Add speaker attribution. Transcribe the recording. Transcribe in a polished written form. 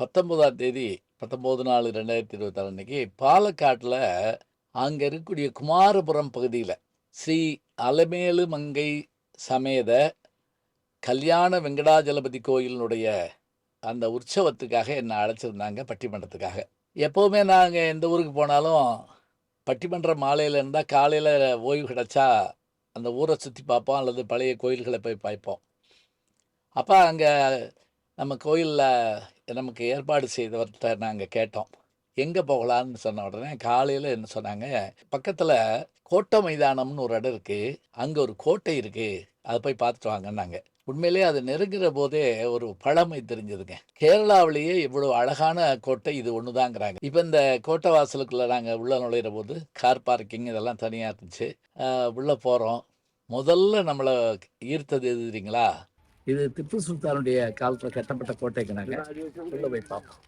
Speaker 1: 19ஆம் தேதி 19/4/2026 அன்னைக்கு பாலக்காட்டுல அங்க இருக்கக்கூடிய குமாரபுரம் பகுதியில ஸ்ரீ அலமேலு மங்கை சமேத கல்யாண வெங்கடாஜலபதி கோயிலினுடைய அந்த உற்சவத்துக்காக என்ன அழைச்சிருந்தாங்க பட்டிமன்றத்துக்காக. எப்பவுமே நாங்க எந்த ஊருக்கு போனாலும் பட்டிமன்றம் மாலையில இருந்தா காலையில ஓய்வு கிடைச்சா அந்த ஊரை சுத்தி பார்ப்போம் அல்லது பழைய கோயில்கள போய் பார்ப்போம். அப்ப அங்க நம்ம கோயில்ல நமக்கு ஏற்பாடு செய்தவர்ட்ட நாங்க கேட்டோம். எங்க போகலான்னு சொன்ன உடனே காலையில என்ன சொன்னாங்க, "பக்கத்துல கோட்டை மைதானம்னு ஒரு இடம் இருக்கு. அங்க ஒரு கோட்டை இருக்கு. அத போய் பார்த்துட்டு வாங்கன்னாங்க." உண்மையிலேயே அது நெருங்குற போதே ஒரு பழமை தெரிஞ்சதுங்க. கேரளாவிலேயே இவ்வளவு அழகான கோட்டை இது ஒண்ணு தாங்கிறாங்க. இப்ப இந்த கோட்டை வாசலுக்குள்ள நாங்க உள்ள நுழையிறபோது கார் பார்க்கிங் இதெல்லாம் தனியா இருந்துச்சு. உள்ள போறோம். முதல்ல நம்மள ஈர்த்தது எது தெரியுங்களா? இது திப்பு சுல்தானுடைய காலத்துல கட்டப்பட்ட கோட்டைக்குனாங்க. உள்ள போய் பார்ப்போம்.